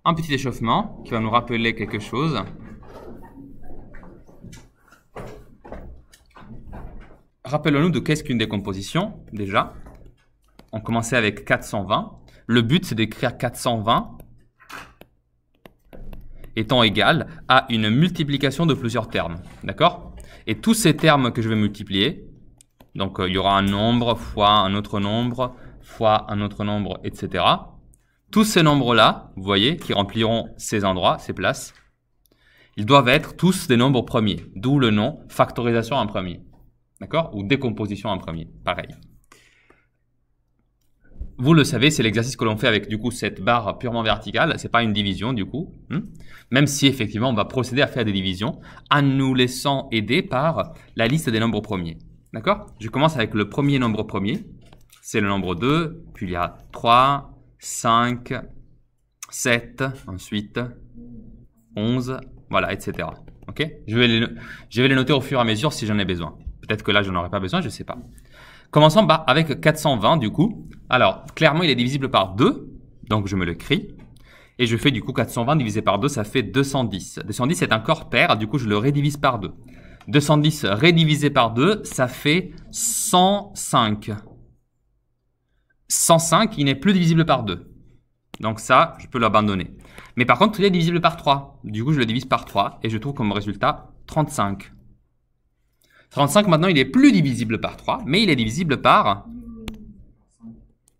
un petit échauffement qui va nous rappeler quelque chose. Rappelons-nous de qu'est-ce qu'une décomposition, déjà. On commençait avec 420. Le but, c'est d'écrire 420 étant égal à une multiplication de plusieurs termes. D'accord? Et tous ces termes que je vais multiplier, donc il y aura un nombre fois un autre nombre, fois un autre nombre, etc. Tous ces nombres-là, vous voyez, qui rempliront ces endroits, ces places, ils doivent être tous des nombres premiers. D'où le nom factorisation en premier. D'accord? Ou décomposition en premier. Pareil. Vous le savez, c'est l'exercice que l'on fait avec du coup cette barre purement verticale. C'est pas une division du coup. Même si effectivement on va procéder à faire des divisions en nous laissant aider par la liste des nombres premiers. D'accord? Je commence avec le premier nombre premier. C'est le nombre 2. Puis il y a 3, 5, 7, ensuite 11, voilà, etc. Ok? Je vais les noter au fur et à mesure si j'en ai besoin. Peut-être que là, je n'en aurai pas besoin, je ne sais pas. Commençons avec 420 du coup. Alors, clairement, il est divisible par 2. Donc, je me l'écris. Et je fais du coup 420 divisé par 2, ça fait 210. 210 est un corps pair, du coup, je le rédivise par 2. 210 rédivisé par 2, ça fait 105. 105, il n'est plus divisible par 2. Donc ça, je peux l'abandonner. Mais par contre, il est divisible par 3. Du coup, je le divise par 3 et je trouve comme résultat 35. 35, maintenant, il est plus divisible par 3, mais il est divisible par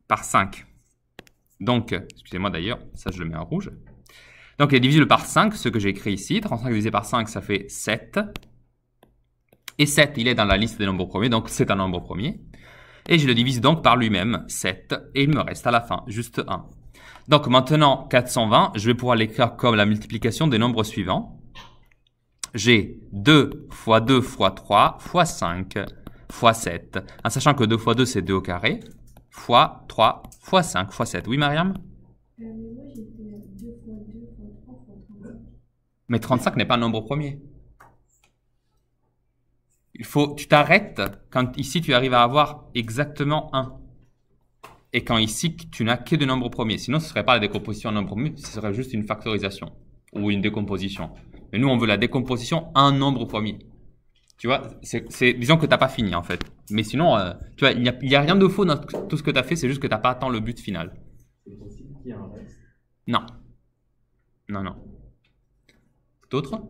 5. Donc, excusez-moi d'ailleurs, ça je le mets en rouge. Donc, il est divisible par 5, ce que j'ai écrit ici. 35 divisé par 5, ça fait 7. Et 7, il est dans la liste des nombres premiers, donc c'est un nombre premier. Et je le divise donc par lui-même, 7, et il me reste à la fin juste 1. Donc maintenant, 420, je vais pouvoir l'écrire comme la multiplication des nombres suivants. J'ai 2 fois 2 fois 3 fois 5 fois 7. En sachant que 2 fois 2, c'est 2 au carré. Fois 3 fois 5 fois 7. Oui, Mariam? Mais moi, j'étais 2 fois 2 fois 3 fois 35. Mais 35 n'est pas un nombre premier. Tu t'arrêtes quand ici tu arrives à avoir exactement 1. Et quand ici tu n'as que des nombres premiers. Sinon, ce ne serait pas la décomposition en nombres premiers, ce serait juste une factorisation ou une décomposition. Mais nous, on veut la décomposition en nombre premier. Tu vois, disons que tu n'as pas fini en fait. Mais sinon, tu vois, il n'y a rien de faux dans tout ce que tu as fait, c'est juste que tu n'as pas atteint le but final. C'est possible qu'il y ait un reste? Non. Non, non. D'autres?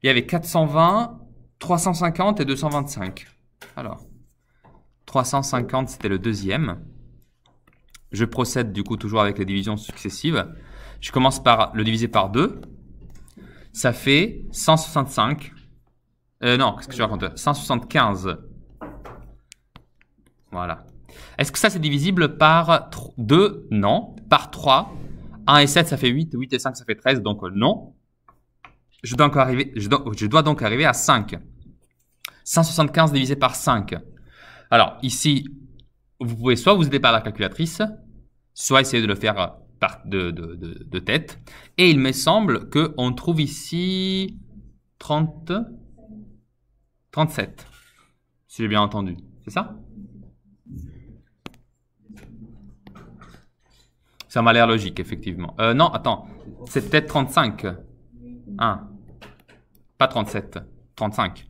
Il y avait 420, 350 et 225. Alors, 350, c'était le deuxième. Je procède du coup toujours avec les divisions successives. Je commence par le diviser par 2. Ça fait 165. Non, qu'est-ce que je raconte? 175. Voilà. Est-ce que ça c'est divisible par 2? Non. Par 3. 1 et 7, ça fait 8. 8 et 5, ça fait 13. Donc non. Je dois donc arriver à 5. 175 divisé par 5. Alors, ici, vous pouvez soit vous aider par la calculatrice, soit essayer de le faire de tête. Et il me semble qu'on trouve ici 37. Si j'ai bien entendu. C'est ça? Ça m'a l'air logique, effectivement. Non, attends. C'est peut-être 35. Ah. Pas 37. 35.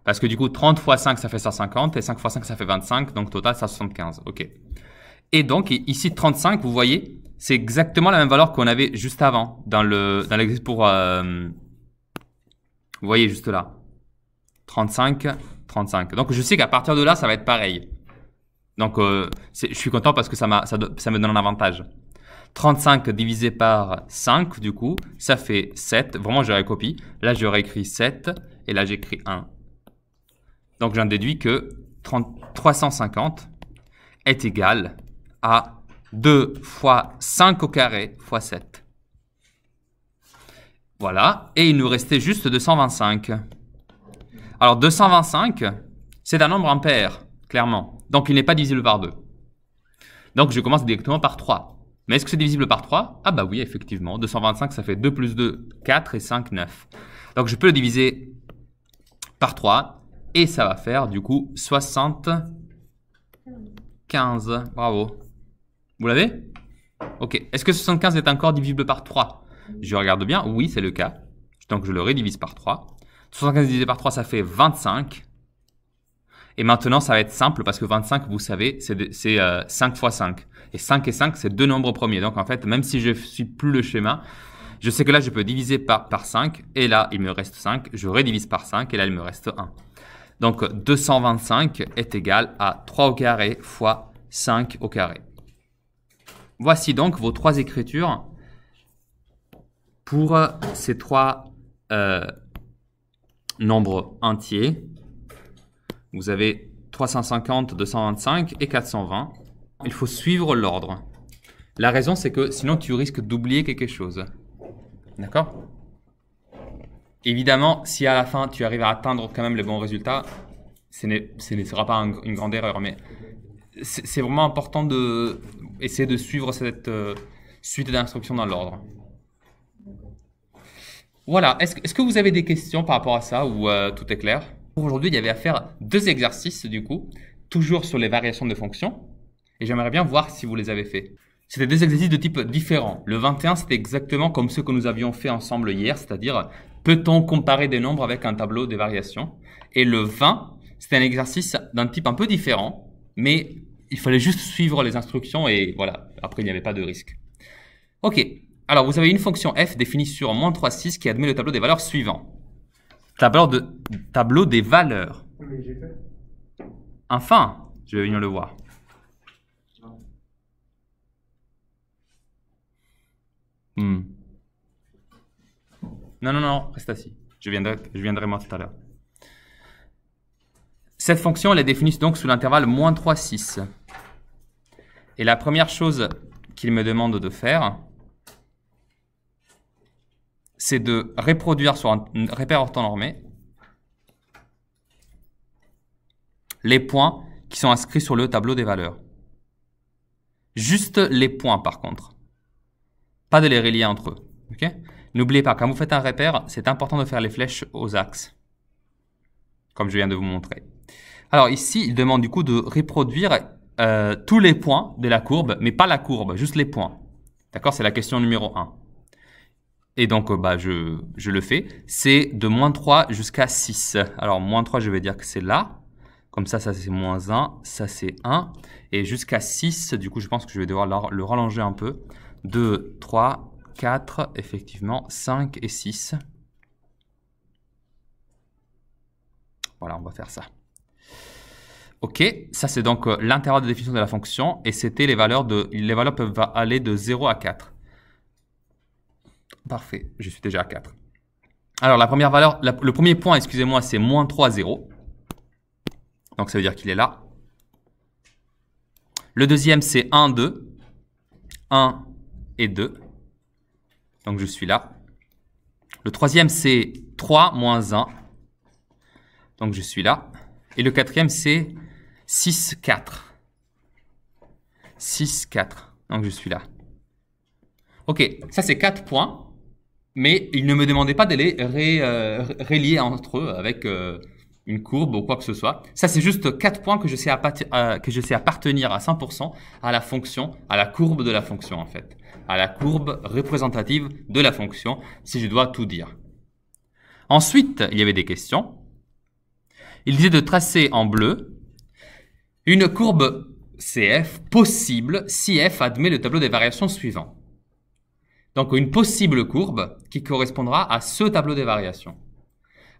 Parce que du coup, 30 fois 5, ça fait 150. Et 5 fois 5, ça fait 25. Donc, total, ça 75. OK. Et donc, ici, 35, vous voyez, c'est exactement la même valeur qu'on avait juste avant. Dans l'exercice pour... vous voyez, juste là. 35, 35. Donc, je sais qu'à partir de là, ça va être pareil. Donc, je suis content parce que ça me donne un avantage. 35 divisé par 5, du coup, ça fait 7. Vraiment, je recopie. Là, j'aurais écrit 7. Et là, j'écris 1. Donc, j'en déduis que 350 est égal à 2 fois 5 au carré fois 7. Voilà. Et il nous restait juste 225. Alors, 225, c'est un nombre impair, clairement. Donc, il n'est pas divisible par 2. Donc, je commence directement par 3. Mais est-ce que c'est divisible par 3? Ah bah oui, effectivement. 225, ça fait 2 plus 2, 4 et 5, 9. Donc, je peux le diviser par 3. Et ça va faire, du coup, 75. Bravo. Vous l'avez? Ok. Est-ce que 75 est encore divisible par 3? Je regarde bien. Oui, c'est le cas. Donc, je le redivise par 3. 75 divisé par 3, ça fait 25. Et maintenant, ça va être simple parce que 25, vous savez, c'est 5 fois 5. Et 5 et 5, c'est deux nombres premiers. Donc, en fait, même si je ne suis plus le schéma, je sais que là, je peux diviser par 5. Et là, il me reste 5. Je redivise par 5. Et là, il me reste 1. Donc, 225 est égal à 3 au carré fois 5 au carré. Voici donc vos trois écritures pour ces trois nombres entiers. Vous avez 350, 225 et 420. Il faut suivre l'ordre. La raison, c'est que sinon, tu risques d'oublier quelque chose. D'accord? Évidemment, si à la fin, tu arrives à atteindre quand même le bon résultat, ce ne sera pas une grande erreur. Mais c'est vraiment important d'essayer de suivre cette suite d'instructions dans l'ordre. Voilà. Est-ce que vous avez des questions par rapport à ça ou tout est clair? Pour aujourd'hui, il y avait à faire deux exercices du coup, toujours sur les variations de fonctions. Et j'aimerais bien voir si vous les avez fait. C'était des exercices de type différent. Le 21, c'était exactement comme ceux que nous avions fait ensemble hier, c'est-à-dire peut-on comparer des nombres avec un tableau de variations? Et le 20, c'était un exercice d'un type un peu différent, mais il fallait juste suivre les instructions et voilà, après il n'y avait pas de risque. Ok, alors vous avez une fonction f définie sur -3, 6 qui admet le tableau des valeurs suivant. Tableau des valeurs. Mais j'ai fait. Enfin, je vais venir le voir. Non, reste assis. Je viendrai moi tout à l'heure. Cette fonction, elle est définie donc sous l'intervalle -3, 6. Et la première chose qu'il me demande de faire, c'est de reproduire sur un repère orthonormé les points qui sont inscrits sur le tableau des valeurs. Juste les points par contre. Pas de les relier entre eux. Okay? N'oubliez pas, quand vous faites un repère, c'est important de faire les flèches aux axes. Comme je viens de vous montrer. Alors ici, il demande du coup de reproduire tous les points de la courbe, mais pas la courbe, juste les points. D'accord? C'est la question numéro 1. Et donc, je le fais. C'est de -3 jusqu'à 6. Alors, -3, je vais dire que c'est là. Comme ça c'est -1. Ça, c'est 1. Et jusqu'à 6, du coup, je pense que je vais devoir le rallonger un peu. 2, 3, 4, effectivement, 5 et 6. Voilà, on va faire ça. Ok, ça c'est donc l'intervalle de définition de la fonction. Et c'était les valeurs peuvent aller de 0 à 4. Parfait, je suis déjà à 4. Alors, la première valeur, le premier point, excusez-moi, c'est -3, 0. Donc, ça veut dire qu'il est là. Le deuxième, c'est 1, 2. 1 et 2. Donc, je suis là. Le troisième, c'est 3, -1. Donc, je suis là. Et le quatrième, c'est 6, 4. 6, 4. Donc, je suis là. Ok, ça, c'est 4 points. Mais il ne me demandait pas de les relier entre eux avec une courbe ou quoi que ce soit. Ça, c'est juste 4 points que je sais appartenir à 100% à la fonction, à la courbe de la fonction en fait. À la courbe représentative de la fonction, si je dois tout dire. Ensuite, il y avait des questions. Il disait de tracer en bleu une courbe CF possible si F admet le tableau des variations suivant. Donc, une possible courbe qui correspondra à ce tableau des variations.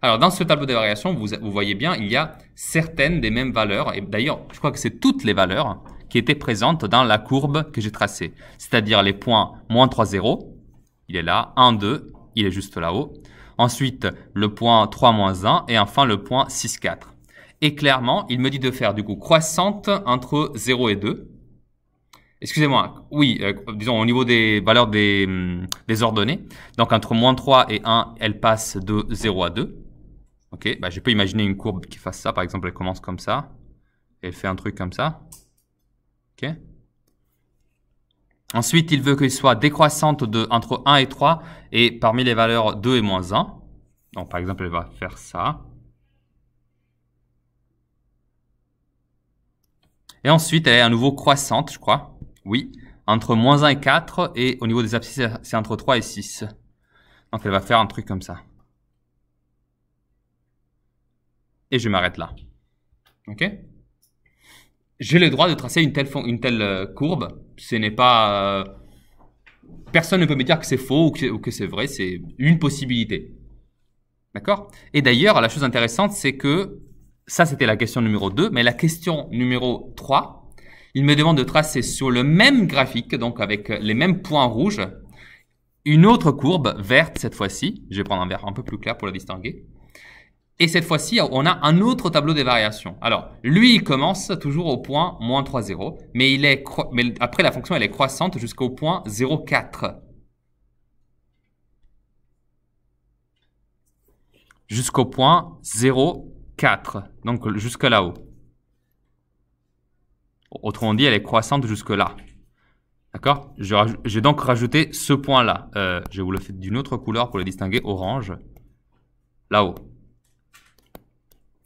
Alors, dans ce tableau des variations, vous voyez bien, il y a certaines des mêmes valeurs. Et d'ailleurs, je crois que c'est toutes les valeurs qui étaient présentes dans la courbe que j'ai tracée. C'est-à-dire les points -3, 0, il est là. 1, 2, il est juste là-haut. Ensuite, le point 3, -1. Et enfin, le point 6, 4. Et clairement, il me dit de faire du coup croissante entre 0 et 2. Excusez-moi, oui, disons au niveau des valeurs des ordonnées. Donc entre -3 et 1, elle passe de 0 à 2. Ok, je peux imaginer une courbe qui fasse ça. Par exemple, elle commence comme ça. Et elle fait un truc comme ça. Ok. Ensuite, il veut qu'elle soit décroissante entre 1 et 3. Et parmi les valeurs 2 et -1. Donc par exemple, elle va faire ça. Et ensuite, elle est à nouveau croissante, je crois. Oui, entre moins 1 et 4, et au niveau des abscisses, c'est entre 3 et 6. Donc elle va faire un truc comme ça. Et je m'arrête là. Ok? J'ai le droit de tracer une telle courbe. Ce n'est pas... personne ne peut me dire que c'est faux ou que c'est vrai. C'est une possibilité. D'accord? Et d'ailleurs, la chose intéressante, c'est que ça, c'était la question numéro 2. Mais la question numéro 3, il me demande de tracer sur le même graphique, donc avec les mêmes points rouges, une autre courbe verte cette fois-ci. Je vais prendre un vert un peu plus clair pour la distinguer. Et cette fois-ci, on a un autre tableau des variations. Alors, lui, il commence toujours au point moins 3, 0, mais après, la fonction, elle est croissante jusqu'au point 0,4. Jusqu'au point 0,4. Donc, jusque là-haut. Autrement dit, elle est croissante jusque là. D'accord? J'ai donc rajouté ce point-là. Je vais vous le faire d'une autre couleur pour le distinguer, orange. Là-haut.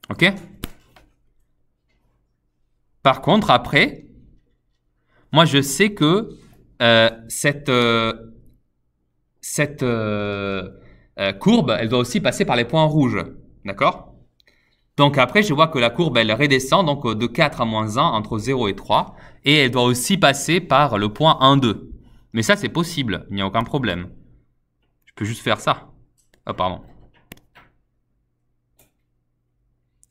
Ok? Par contre, après, moi, je sais que cette courbe, elle doit aussi passer par les points rouges. D'accord? Donc après, je vois que la courbe, elle redescend donc de 4 à moins 1 entre 0 et 3. Et elle doit aussi passer par le point 1, 2. Mais ça, c'est possible. Il n'y a aucun problème. Je peux juste faire ça. Ah, pardon.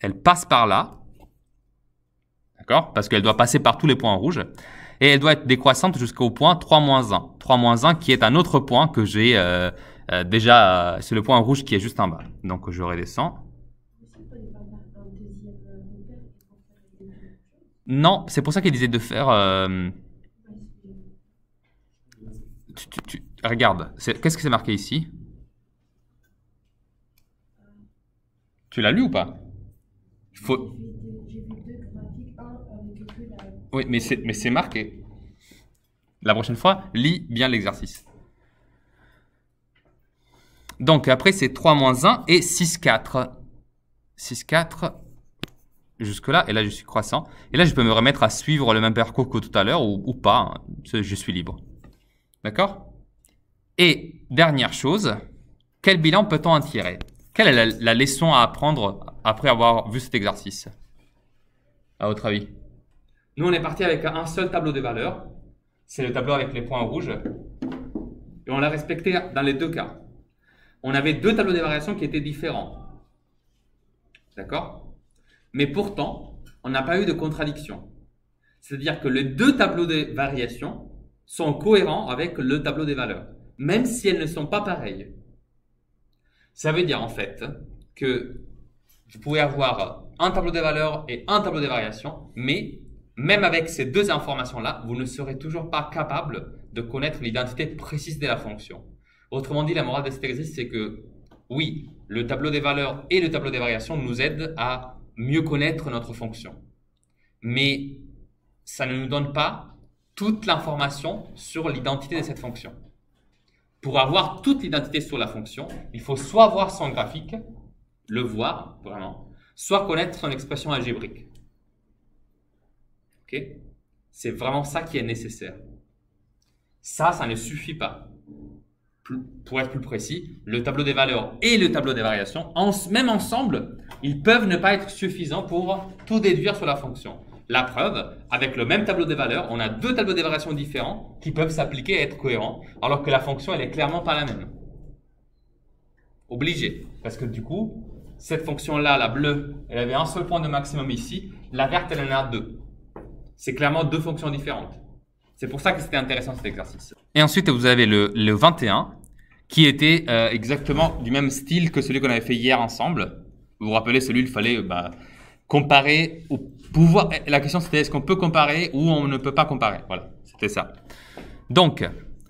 Elle passe par là. D'accord? Parce qu'elle doit passer par tous les points rouges. Et elle doit être décroissante jusqu'au point 3 moins 1. 3 moins 1 qui est un autre point que j'ai déjà... c'est le point rouge qui est juste en bas. Donc je redescends. Non, c'est pour ça qu'il disait de faire... regarde, qu'est-ce que c'est marqué ici? Tu l'as lu ou pas? Faut... Oui, mais c'est marqué. La prochaine fois, lis bien l'exercice. Donc après, c'est 3 moins 1 et 6, 4. 6, 4... jusque-là, et là, je suis croissant. Et là, je peux me remettre à suivre le même parcours que tout à l'heure, ou pas. Hein. Je suis libre. D'accord? Et, dernière chose, quel bilan peut-on en tirer? Quelle est la leçon à apprendre après avoir vu cet exercice? À votre avis? Nous, on est parti avec un seul tableau de valeurs. C'est le tableau avec les points rouges. Et on l'a respecté dans les deux cas. On avait deux tableaux de variations qui étaient différents. D'accord? Mais pourtant, on n'a pas eu de contradiction. C'est-à-dire que les deux tableaux de variation sont cohérents avec le tableau des valeurs, même si elles ne sont pas pareilles. Ça veut dire en fait que vous pouvez avoir un tableau des valeurs et un tableau des variations, mais même avec ces deux informations-là, vous ne serez toujours pas capable de connaître l'identité précise de la fonction. Autrement dit, la morale de cet exercice, c'est que oui, le tableau des valeurs et le tableau des variations nous aident à mieux connaître notre fonction. Mais ça ne nous donne pas toute l'information sur l'identité de cette fonction. Pour avoir toute l'identité sur la fonction, il faut soit voir son graphique, le voir vraiment, soit connaître son expression algébrique. Ok? C'est vraiment ça qui est nécessaire. Ça ne suffit pas. Pour être plus précis, le tableau des valeurs et le tableau des variations, même ensemble, ils peuvent ne pas être suffisants pour tout déduire sur la fonction. La preuve, avec le même tableau des valeurs, on a deux tableaux des variations différents qui peuvent s'appliquer et être cohérents, alors que la fonction, elle est clairement pas la même. Obligé. Parce que du coup, cette fonction-là, la bleue, elle avait un seul point de maximum ici. La verte, elle en a deux. C'est clairement deux fonctions différentes. C'est pour ça que c'était intéressant cet exercice. Et ensuite, vous avez le 21, qui était exactement du même style que celui qu'on avait fait hier ensemble. Vous vous rappelez, celui, il fallait comparer ou pouvoir... La question, c'était est-ce qu'on peut comparer ou on ne peut pas comparer. Voilà, c'était ça. Donc,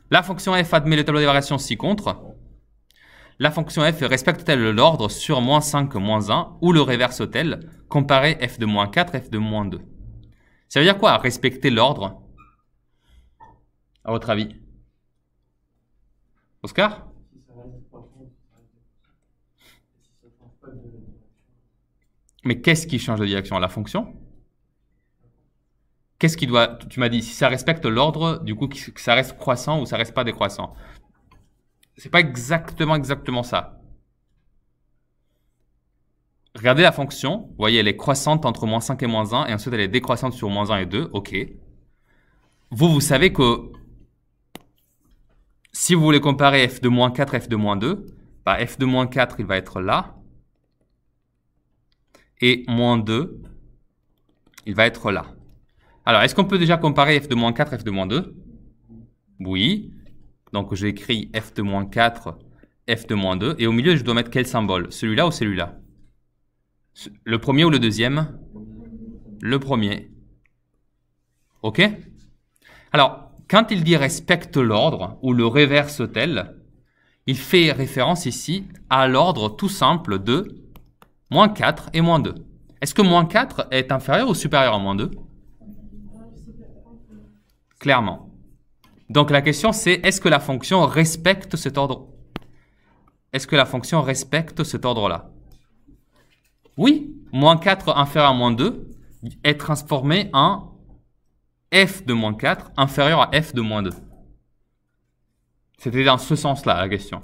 la fonction f admet le tableau des variations ci-contre. La fonction f respecte-t-elle l'ordre sur moins 5, moins 1 ou le reverse-t-elle? Comparer f de moins 4, f de moins 2. Ça veut dire quoi, respecter l'ordre? À votre avis? Oscar? Mais qu'est-ce qui change de direction? La fonction? qu'est-ce qui doit... Tu m'as dit, si ça respecte l'ordre, du coup, que ça reste croissant ou ça reste pas décroissant. C'est pas exactement ça. Regardez la fonction. Vous voyez, elle est croissante entre moins 5 et moins 1, et ensuite elle est décroissante sur moins 1 et 2. OK. Vous savez que si vous voulez comparer f de moins 4 et f de moins 2, bah f de moins 4, il va être là. Et moins 2, il va être là. Alors, est-ce qu'on peut déjà comparer f de moins 4 et f de moins 2? Oui. Donc, j'ai écrit f de moins 4, f de moins 2. Et au milieu, je dois mettre quel symbole? Celui-là ou celui-là? Le premier ou le deuxième? Le premier. OK? Alors, quand il dit respecte l'ordre ou le réverse tel, il fait référence ici à l'ordre tout simple de moins 4 et moins 2. Est-ce que moins 4 est inférieur ou supérieur à moins 2? Clairement. Donc la question c'est, est-ce que la fonction respecte cet ordre? Est-ce que la fonction respecte cet ordre-là? Oui, moins 4 inférieur à moins 2 est transformé en f de moins 4 inférieur à f de moins 2. C'était dans ce sens-là la question.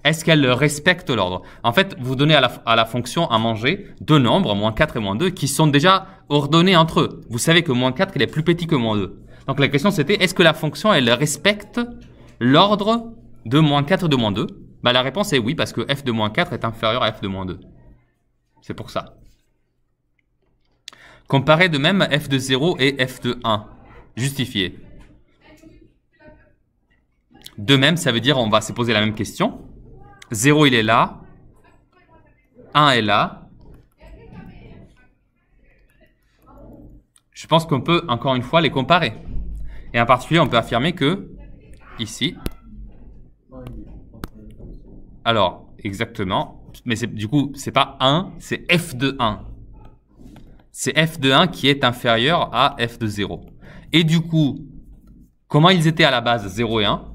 Est-ce qu'elle respecte l'ordre? En fait, vous donnez à la fonction à manger deux nombres, moins 4 et moins 2, qui sont déjà ordonnés entre eux. Vous savez que moins 4, il est plus petit que moins 2. Donc la question c'était, est-ce que la fonction, elle respecte l'ordre de moins 4 et de moins 2? Bah, la réponse est oui, parce que f de moins 4 est inférieur à f de moins 2. C'est pour ça. Comparez de même f de 0 et f de 1. Justifié. De même, ça veut dire on va se poser la même question. 0, il est là. 1 est là. Je pense qu'on peut, encore une fois, les comparer. Et en particulier, on peut affirmer que, ici... Alors, exactement. Mais du coup, c'est pas 1, c'est f de 1. C'est f de 1 qui est inférieur à f de 0. Et du coup, comment ils étaient à la base 0 et 1?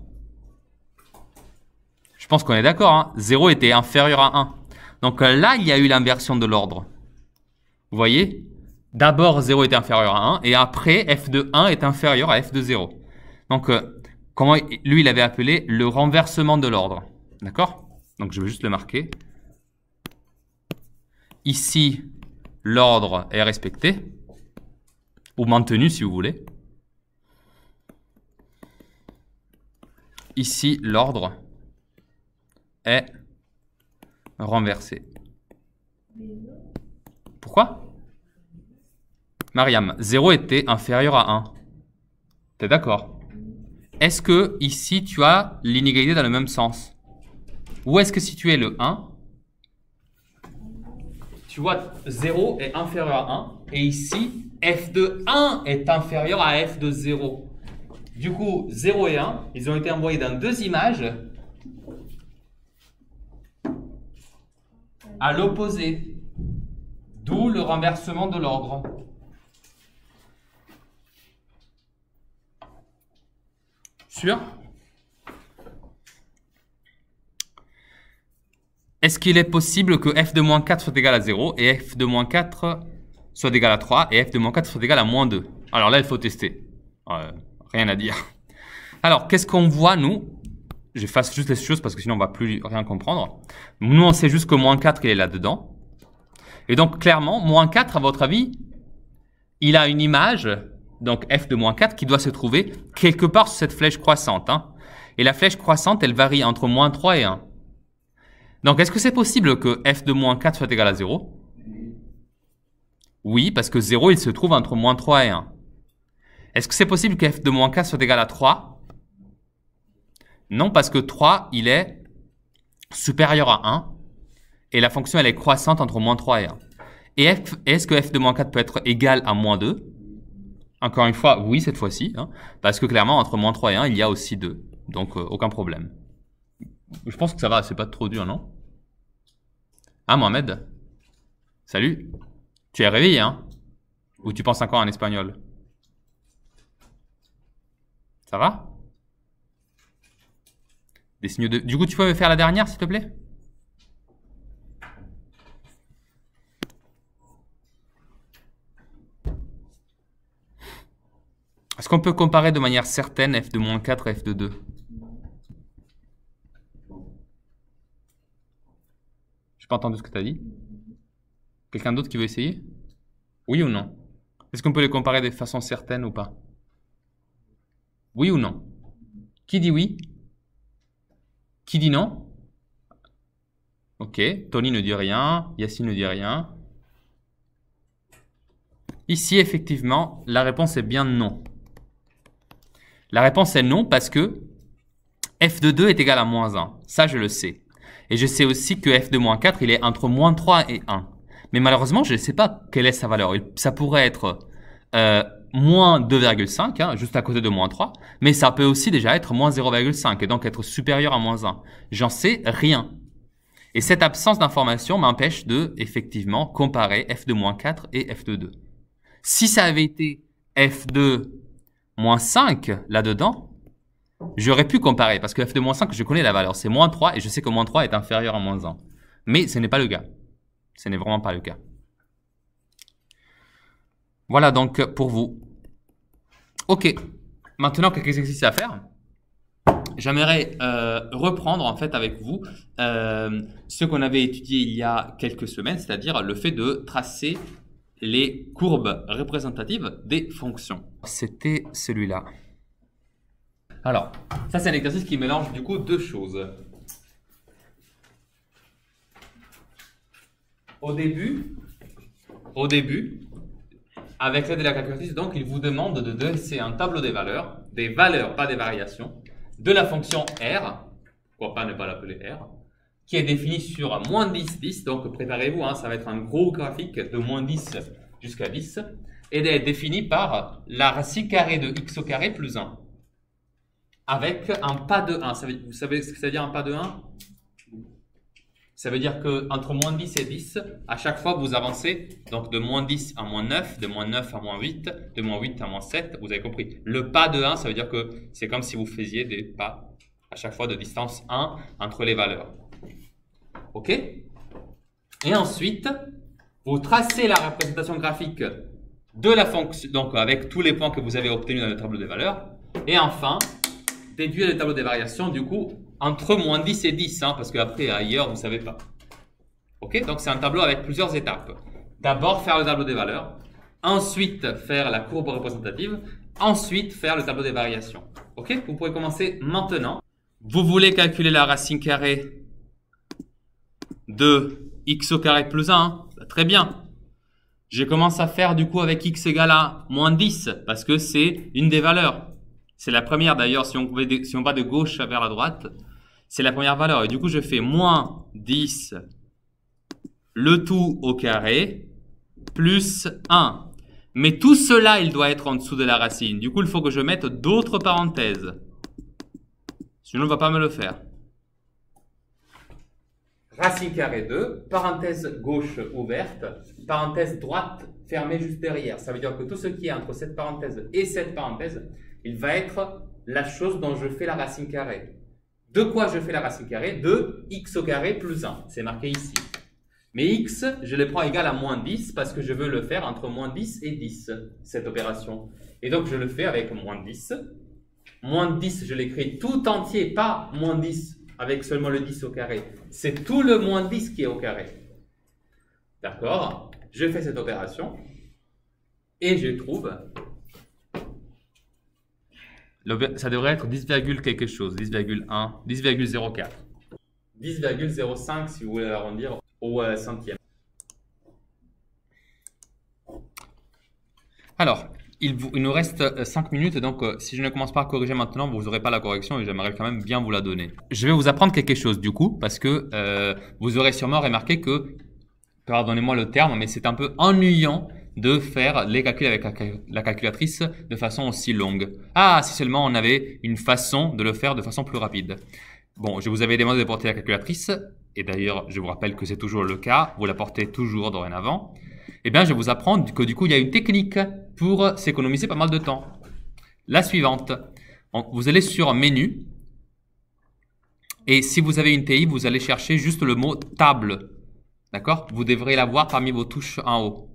Je pense qu'on est d'accord, hein. 0 était inférieur à 1. Donc là, il y a eu l'inversion de l'ordre. Vous voyez? D'abord, 0 était inférieur à 1, et après, f de 1 est inférieur à f de 0. Donc, comment lui, il avait appelé le renversement de l'ordre. D'accord? Donc, je vais juste le marquer. Ici, l'ordre est respecté, ou maintenu, si vous voulez. Ici, l'ordre est renversé. Pourquoi? Mariam, 0 était inférieur à 1. T'es d'accord? Est-ce que ici tu as l'inégalité dans le même sens? Ou est-ce que si tu es le 1, tu vois 0 est inférieur à 1, et ici f de 1 est inférieur à f de 0. Du coup, 0 et 1, ils ont été envoyés dans deux images à l'opposé, d'où le renversement de l'ordre. Sûr? Est-ce qu'il est possible que f de moins 4 soit égal à 0 et f de moins 4 soit égal à 3 et f de moins 4 soit égal à moins 2? Alors là, il faut tester. Rien à dire. Alors, qu'est-ce qu'on voit, nous? J'efface juste les choses parce que sinon, on va plus rien comprendre. Nous, on sait juste que moins 4, il est là-dedans. Et donc, clairement, moins 4, à votre avis, il a une image, donc f de moins 4, qui doit se trouver quelque part sur cette flèche croissante. Hein. Et la flèche croissante, elle varie entre moins 3 et 1. Donc, est-ce que c'est possible que f de moins 4 soit égal à 0? Oui, parce que 0, il se trouve entre moins 3 et 1. Est-ce que c'est possible que f de moins 4 soit égal à 3? Non, parce que 3, il est supérieur à 1. Et la fonction, elle est croissante entre moins 3 et 1. Et est-ce que f de moins 4 peut être égal à moins 2? Encore une fois, oui, cette fois-ci. Hein, parce que clairement, entre moins 3 et 1, il y a aussi 2. Donc, aucun problème. Je pense que ça va, c'est pas trop dur, non? Ah, Mohamed. Salut. Tu es réveillé, hein? Ou tu penses encore en espagnol? Ça va? Des signaux de... Du coup, tu peux me faire la dernière, s'il te plaît? qu'on peut comparer de manière certaine f de moins 4 et f de 2? Je n'ai pas entendu ce que tu as dit. Quelqu'un d'autre qui veut essayer? Oui ou non? Est-ce qu'on peut les comparer de façon certaine ou pas? Oui ou non? Qui dit oui? Qui dit non? Ok, Tony ne dit rien, Yacine ne dit rien. Ici, effectivement, la réponse est bien non. La réponse est non parce que f de 2 est égal à moins 1. Ça, je le sais. Et je sais aussi que f de moins 4, il est entre moins 3 et 1. Mais malheureusement, je ne sais pas quelle est sa valeur. Ça pourrait être moins 2,5, hein, juste à côté de moins 3. Mais ça peut aussi déjà être moins 0,5 et donc être supérieur à moins 1. J'en sais rien. Et cette absence d'information m'empêche de, effectivement, comparer f de moins 4 et f de 2. Si ça avait été f de moins 5 là-dedans, j'aurais pu comparer parce que f de moins 5, je connais la valeur, c'est moins 3 et je sais que moins 3 est inférieur à moins 1. Mais ce n'est pas le cas. Ce n'est vraiment pas le cas. Voilà donc pour vous. Ok, maintenant quelques exercices à faire. J'aimerais reprendre en fait avec vous ce qu'on avait étudié il y a quelques semaines, c'est-à-dire le fait de tracer les courbes représentatives des fonctions. C'était celui-là. Alors, ça c'est un exercice qui mélange du coup deux choses. Au début, avec l'aide de la calculatrice, donc il vous demande de dresser un tableau des valeurs, pas des variations, de la fonction r, pourquoi pas ne pas l'appeler r, qui est définie sur moins 10, 10, donc préparez-vous, hein, ça va être un gros graphique de moins 10 jusqu'à 10, et elle est définie par la racine carrée de x au carré plus 1, avec un pas de 1. Vous savez ce que ça veut dire un pas de 1? Ça veut dire que entre moins 10 et 10, à chaque fois vous avancez donc de moins 10 à moins 9, de moins 9 à moins 8, de moins 8 à moins 7, vous avez compris. Le pas de 1, ça veut dire que c'est comme si vous faisiez des pas à chaque fois de distance 1 entre les valeurs. Ok? Et ensuite, vous tracez la représentation graphique de la fonction, donc avec tous les points que vous avez obtenus dans le tableau des valeurs. Et enfin, déduire le tableau des variations, du coup, entre moins 10 et 10, hein, parce qu'après, ailleurs, vous ne savez pas. Ok? Donc, c'est un tableau avec plusieurs étapes. D'abord, faire le tableau des valeurs. Ensuite, faire la courbe représentative. Ensuite, faire le tableau des variations. Ok? Vous pouvez commencer maintenant. Vous voulez calculer la racine carrée de x au carré plus 1. Hein? Très bien. Je commence à faire du coup avec x égale à moins 10, parce que c'est une des valeurs. C'est la première d'ailleurs, si on va de gauche vers la droite, c'est la première valeur. Et du coup, je fais moins 10, le tout au carré, plus 1. Mais tout cela, il doit être en dessous de la racine. Du coup, il faut que je mette d'autres parenthèses. Sinon, on ne va pas me le faire. Racine carrée 2, parenthèse gauche ouverte, parenthèse droite fermée juste derrière. Ça veut dire que tout ce qui est entre cette parenthèse et cette parenthèse, il va être la chose dont je fais la racine carrée. De quoi je fais la racine carrée? De x au carré plus 1. C'est marqué ici. Mais x, je le prends égal à moins 10 parce que je veux le faire entre moins 10 et 10, cette opération. Et donc, je le fais avec moins 10. Moins 10, je l'écris tout entier, pas moins 10 avec seulement le 10 au carré. C'est tout le moins 10 qui est au carré. D'accord? Je fais cette opération et je trouve... Ça devrait être 10, quelque chose, 10,1, 10,04. 10,05 si vous voulez arrondir au centième. Alors, il nous reste 5 minutes, donc si je ne commence pas à corriger maintenant, vous n'aurez pas la correction et j'aimerais quand même bien vous la donner. Je vais vous apprendre quelque chose du coup, parce que vous aurez sûrement remarqué que, pardonnez-moi le terme, mais c'est un peu ennuyant de faire les calculs avec la calculatrice de façon aussi longue. Ah, si seulement on avait une façon de le faire de façon plus rapide. Bon, je vous avais demandé de porter la calculatrice, et d'ailleurs, je vous rappelle que c'est toujours le cas, vous la portez toujours dorénavant. Eh bien, je vais vous apprendre que du coup, il y a une technique pour s'économiser pas mal de temps. La suivante, vous allez sur Menu, et si vous avez une TI, vous allez chercher juste le mot Table. D'accord? Vous devrez l'avoir parmi vos touches en haut.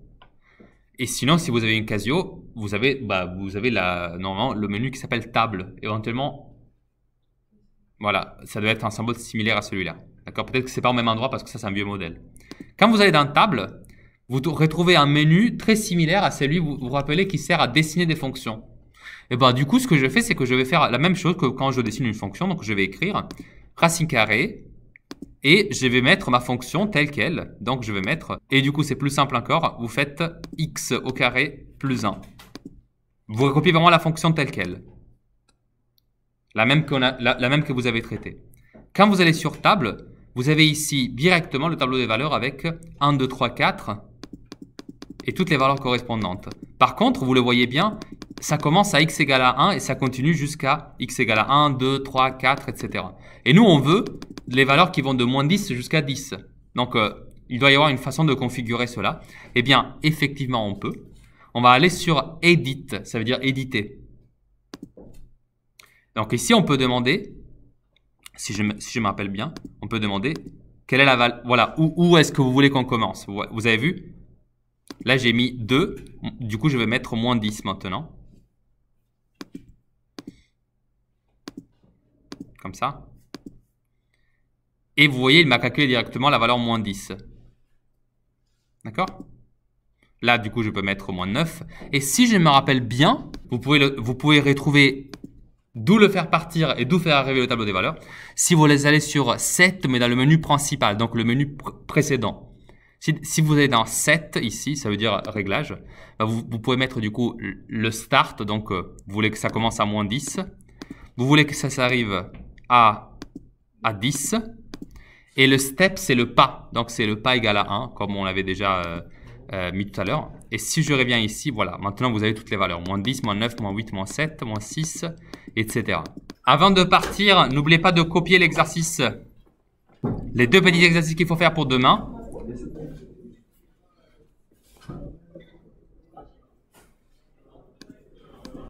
Et sinon, si vous avez une Casio, vous avez normalement le menu qui s'appelle table. Éventuellement, voilà, ça doit être un symbole similaire à celui-là. D'accord? Peut-être que c'est pas au même endroit parce que ça, c'est un vieux modèle. Quand vous allez dans table, vous retrouvez un menu très similaire à celui, vous vous rappelez, qui sert à dessiner des fonctions. Et ben, du coup, ce que je fais, c'est que je vais faire la même chose que quand je dessine une fonction. Donc, je vais écrire racine carrée et je vais mettre ma fonction telle qu'elle. Donc, je vais mettre, et du coup, c'est plus simple encore. Vous faites x au carré plus 1. Vous recopiez vraiment la fonction telle qu'elle. La même que vous avez traitée. Quand vous allez sur table, vous avez ici directement le tableau des valeurs avec 1, 2, 3, 4 et toutes les valeurs correspondantes. Par contre, vous le voyez bien, ça commence à x égale à 1 et ça continue jusqu'à x égale à 1, 2, 3, 4, etc. Et nous, on veut les valeurs qui vont de moins 10 jusqu'à 10. Donc, il doit y avoir une façon de configurer cela. Eh bien, effectivement, on peut. On va aller sur Edit, ça veut dire éditer. Donc ici, on peut demander, si je me rappelle bien, on peut demander quelle est la valeur, voilà, où est-ce que vous voulez qu'on commence. Vous avez vu? Là, j'ai mis 2. Du coup, je vais mettre moins 10 maintenant. Comme ça. Et vous voyez, il m'a calculé directement la valeur moins 10. D'accord? Là, du coup, je peux mettre moins 9. Et si je me rappelle bien, vous pouvez retrouver d'où le faire partir et d'où faire arriver le tableau des valeurs. Si vous allez sur 7, mais dans le menu principal, donc le menu précédent. Si vous allez dans 7, ici, ça veut dire réglage, bah vous pouvez mettre du coup le start, donc vous voulez que ça commence à moins 10. Vous voulez que ça s'arrive à 10. Et le step, c'est le pas. Donc c'est le pas égal à 1, comme on l'avait déjà mis tout à l'heure. Et si je reviens ici, voilà, maintenant vous avez toutes les valeurs. Moins 10, moins 9, moins 8, moins 7, moins 6, etc. Avant de partir, n'oubliez pas de copier l'exercice. Les deux petits exercices qu'il faut faire pour demain.